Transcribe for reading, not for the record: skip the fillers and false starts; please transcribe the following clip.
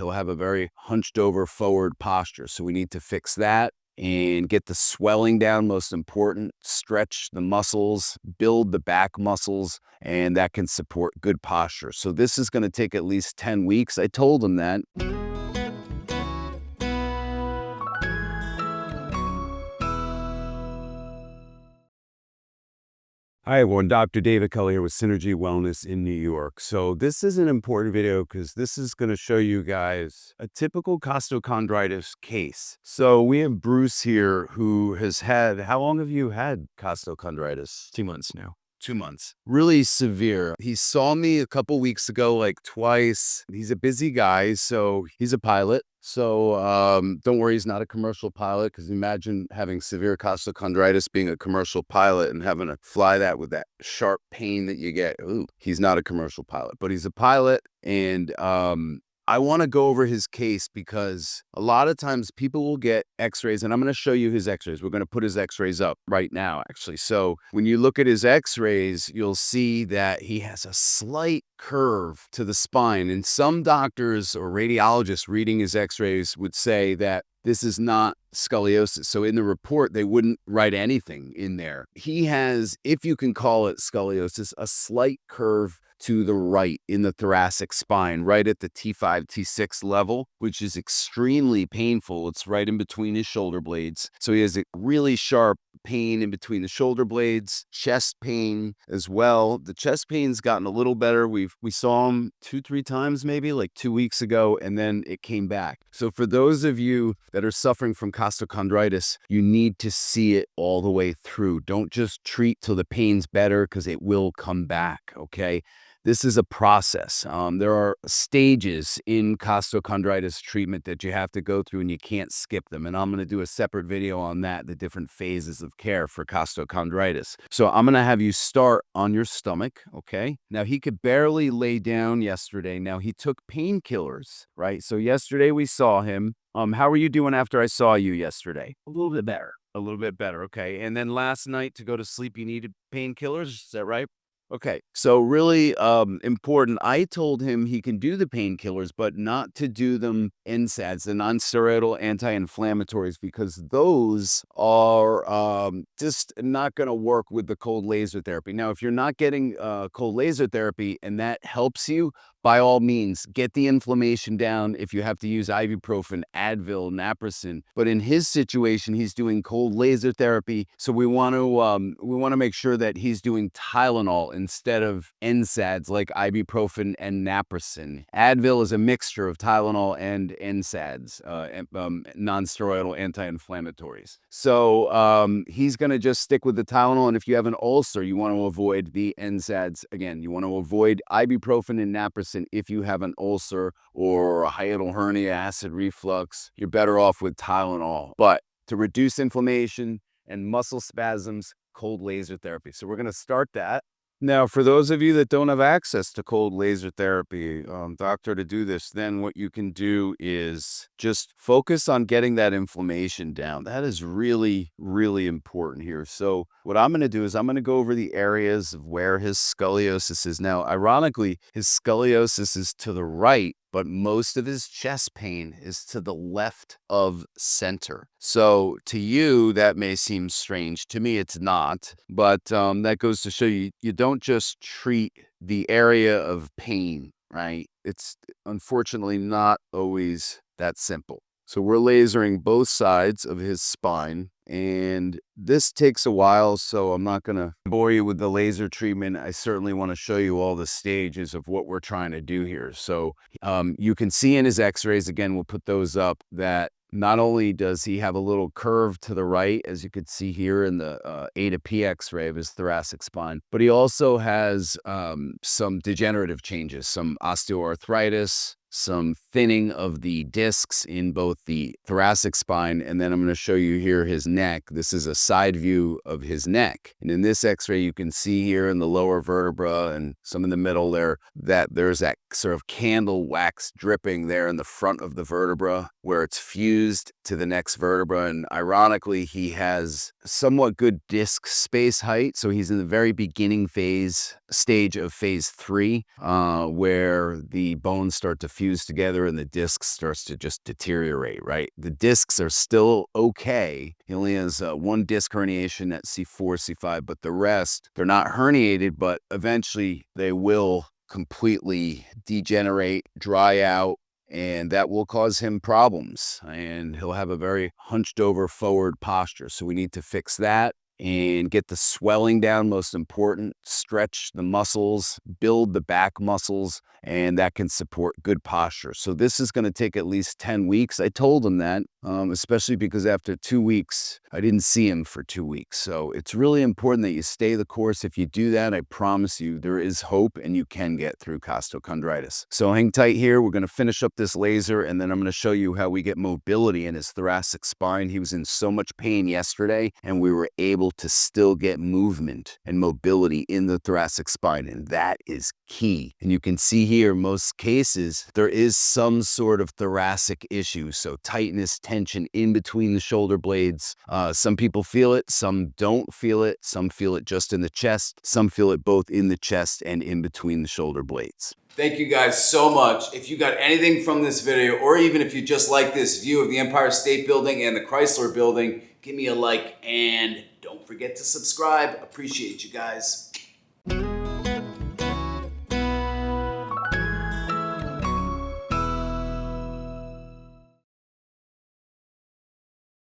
He'll have a very hunched over forward posture. So we need to fix that and get the swelling down, most important, stretch the muscles, build the back muscles, and that can support good posture. So this is going to take at least 10 weeks. I told him that. Hi everyone, Dr. David Cully here with Synergy Wellness in New York. So this is an important video because this is going to show you guys a typical costochondritis case. So we have Bruce here who has had, how long have you had costochondritis? 2 months now. 2 months. Really severe. He saw me a couple weeks ago, like twice. He's a busy guy, so he's a pilot. So don't worry, he's not a commercial pilot, because imagine having severe costochondritis, being a commercial pilot and having to fly that with that sharp pain that you get. Ooh, he's not a commercial pilot, but he's a pilot. And I want to go over his case because a lot of times people will get x-rays, and I'm going to show you his x-rays. We're going to put his x-rays up right now, actually. So when you look at his x-rays, you'll see that he has a slight curve to the spine. And some doctors or radiologists reading his x-rays would say that this is not scoliosis. So in the report, they wouldn't write anything in there. He has, if you can call it scoliosis, a slight curve to the right in the thoracic spine, right at the T5, T6 level, which is extremely painful. It's right in between his shoulder blades. So he has a really sharp pain in between the shoulder blades, chest pain as well. The chest pain's gotten a little better. We saw him 2-3 times, maybe like 2 weeks ago, and then it came back. So for those of you that are suffering from costochondritis, you need to see it all the way through. Don't just treat till the pain's better, because it will come back, okay? This is a process. There are stages in costochondritis treatment that you have to go through, and you can't skip them. And I'm going to do a separate video on that, the different phases of care for costochondritis. So I'm going to have you start on your stomach, okay? Now, he could barely lay down yesterday. Now, he took painkillers, right? So yesterday we saw him. How are you doing after I saw you yesterday? A little bit better. A little bit better, okay. And then last night to go to sleep, you needed painkillers, is that right? Okay, so really important. I told him he can do the painkillers, but not to do them NSAIDs, the non-steroidal anti-inflammatories, because those are just not going to work with the cold laser therapy. Now, if you're not getting cold laser therapy and that helps you, by all means, get the inflammation down. If you have to use ibuprofen, Advil, naproxen. But in his situation, he's doing cold laser therapy, so we want to make sure that he's doing Tylenol instead of NSAIDs like ibuprofen and naproxen. Advil is a mixture of Tylenol and NSAIDs, non-steroidal anti-inflammatories. So he's going to just stick with the Tylenol, and if you have an ulcer, you want to avoid the NSAIDs. Again, you want to avoid ibuprofen and naproxen. If you have an ulcer or a hiatal hernia, acid reflux, you're better off with Tylenol. But to reduce inflammation and muscle spasms, cold laser therapy. So we're going to start that. Now, for those of you that don't have access to cold laser therapy, doctor, to do this, then what you can do is just focus on getting that inflammation down. That is really, really important here. So what I'm going to do is I'm going to go over the areas of where his scoliosis is. Now, ironically, his scoliosis is to the right, but most of his chest pain is to the left of center. So to you, that may seem strange. To me, it's not. But that goes to show you, you don't just treat the area of pain, right? It's unfortunately not always that simple. So we're lasering both sides of his spine, and this takes a while, so I'm not going to bore you with the laser treatment. I certainly want to show you all the stages of what we're trying to do here. So you can see in his x-rays, again, we'll put those up, that not only does he have a little curve to the right, as you could see here in the A to P x-ray of his thoracic spine, but he also has some degenerative changes, some osteoarthritis, some thinning of the discs in both the thoracic spine, and then I'm going to show you here his neck. This is a side view of his neck. And in this x-ray, you can see here in the lower vertebra and some in the middle there, that there's that sort of candle wax dripping there in the front of the vertebra where it's fused to the next vertebra. And ironically, he has somewhat good disc space height. So he's in the very beginning stage of phase 3, where the bones start to fuse fuse together and the disc starts to just deteriorate, right? The discs are still okay. He only has one disc herniation at C4, C5, but the rest, they're not herniated, but eventually they will completely degenerate, dry out, and that will cause him problems, and he'll have a very hunched over forward posture. So we need to fix that and get the swelling down, most important, stretch the muscles, build the back muscles, and that can support good posture. So this is going to take at least 10 weeks. I told him that, especially because after 2 weeks, I didn't see him for 2 weeks. So it's really important that you stay the course. If you do that, I promise you there is hope and you can get through costochondritis. So hang tight here. We're going to finish up this laser and then I'm going to show you how we get mobility in his thoracic spine. He was in so much pain yesterday and we were able to still get movement and mobility in the thoracic spine, and that is key. And you can see here, most cases, there is some sort of thoracic issue, so tightness, tension in between the shoulder blades. Some people feel it, some don't feel it, some feel it just in the chest, some feel it both in the chest and in between the shoulder blades. Thank you guys so much. If you got anything from this video, or even if you just like this view of the Empire State Building and the Chrysler Building, give me a like and don't forget to subscribe. Appreciate you guys.